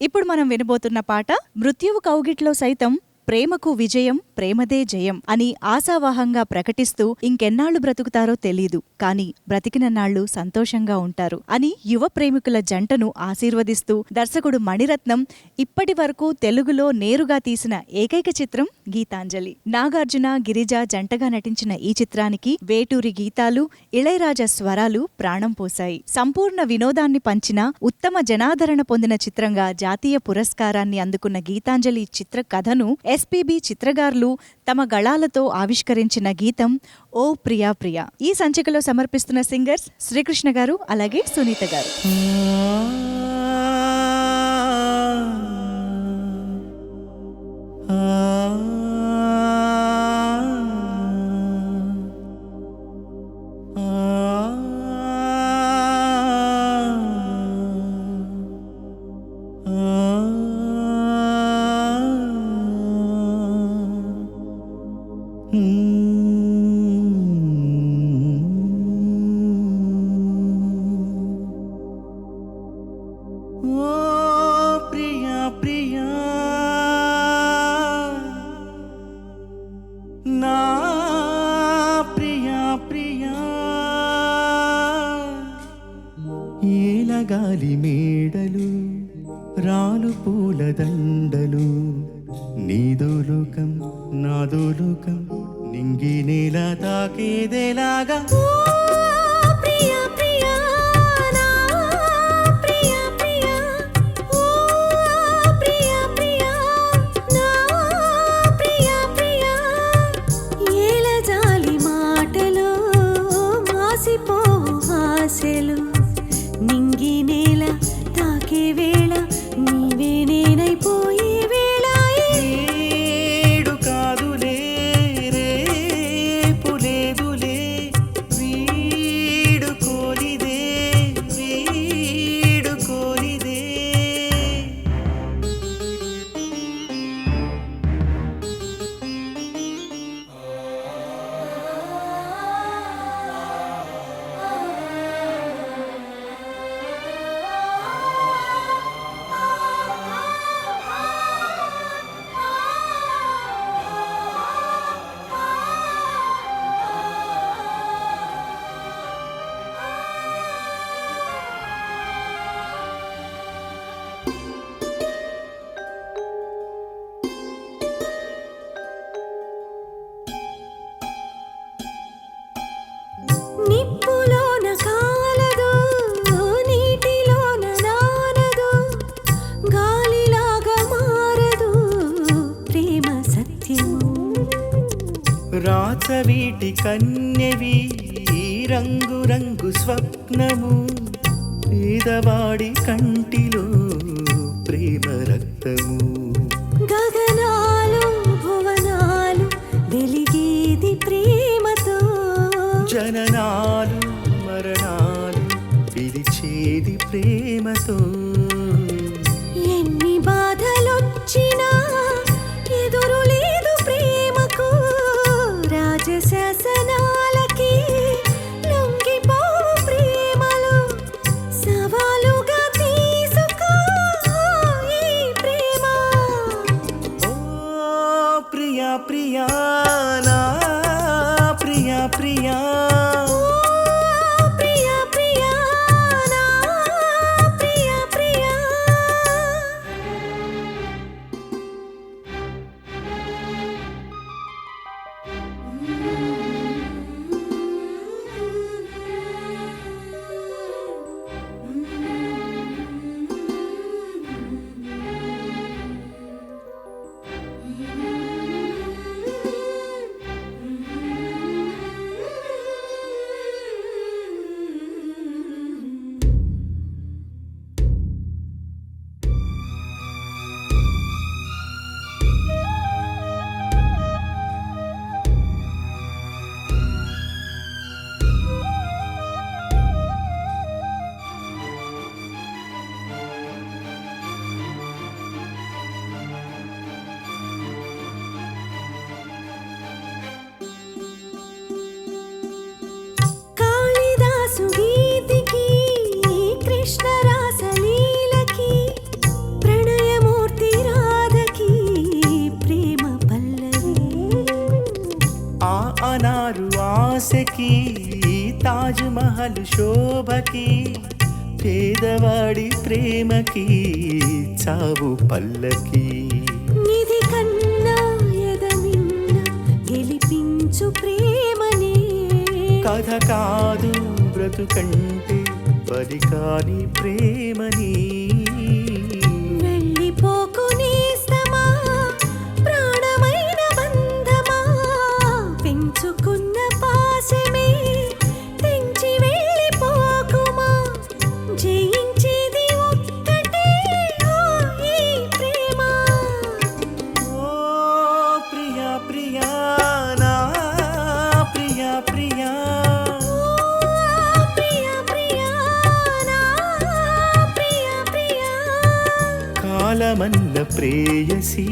ఇప్పుడు మనం వినబోతున్న పాట మృత్యువు కౌగిట్లో సైతం ప్రేమకు విజయం ప్రేమదే జయం అని ఆశావాహంగా ప్రకటిస్తూ ఇంకెన్నాళ్లు బ్రతుకుతారో తెలీదు, కానీ బ్రతికినన్నాళ్లు సంతోషంగా ఉంటారు అని యువ ప్రేమికుల జంటను ఆశీర్వదిస్తూ దర్శకుడు మణిరత్నం ఇప్పటి వరకు తెలుగులో నేరుగా తీసిన ఏకైక చిత్రం గీతాంజలి. నాగార్జున గిరిజ జంటగా నటించిన ఈ చిత్రానికి వేటూరి గీతాలు, ఇళయరాజా స్వరాలు ప్రాణం పోశాయి. సంపూర్ణ వినోదాన్ని పంచిన ఉత్తమ జనాదరణ పొందిన చిత్రంగా జాతీయ పురస్కారాన్ని అందుకున్న గీతాంజలి చిత్ర కథను ఎస్పీబీ చిత్రగారులు తమ గళాలతో ఆవిష్కరించిన గీతం ఓ ప్రియా ప్రియా. ఈ సంచికలో సమర్పిస్తున్న సింగర్స్ శ్రీకృష్ణ గారు, అలాగే సునీత గారు. గాలి మేడలు రాలు పూల దండలు నీదోలోకం నాదోలోకం నింగి నేల తాకేదేలాగా రాచవీటి కన్యవి రంగు రంగు స్వప్నము పేదవాడి కంటిలో ప్రేమ రక్తము గగనాలు భువనాలు వెలిగేది ప్రేమతో జననాలు మరణాలు పిలిచేది ప్రేమతో ఎన్ని బాధలొచ్చినా ఎదురు లేదు ప్రేమకు రాజశాసనాలకి లొంగిపోవు ప్రేమలు సవాలుగా తీసుకో ఈ ప్రేమ ఓ ప్రియా ప్రియా నా ప్రియా ప్రియా ప్రియా ప్రియా నా ప్రియా ప్రియా మహలు శోభకి పేదవాడి ప్రేమకి చావు పల్లకి నిధి కన్నా ఎదమిన్న గెలిపించు ప్రేమనే కథ కాదు బ్రతుకంటే బలి కాని ప్రేమని వెళ్ళిపోకు నేస్తమా ప్రాణమైన బంధమా పెంచుకున్న పాశమే తెంచి వెళ్ళిపోకుమా జయించేది ఒక్కటే ఓ ఈ ప్రేమ ఓ ప్రియా ప్రియా నా ప్రియా ప్రియా ప్రియా ప్రియా నా ప్రియా ప్రియా కాలమన్న ప్రేయసి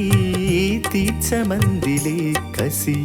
తీర్చమందిలే కసి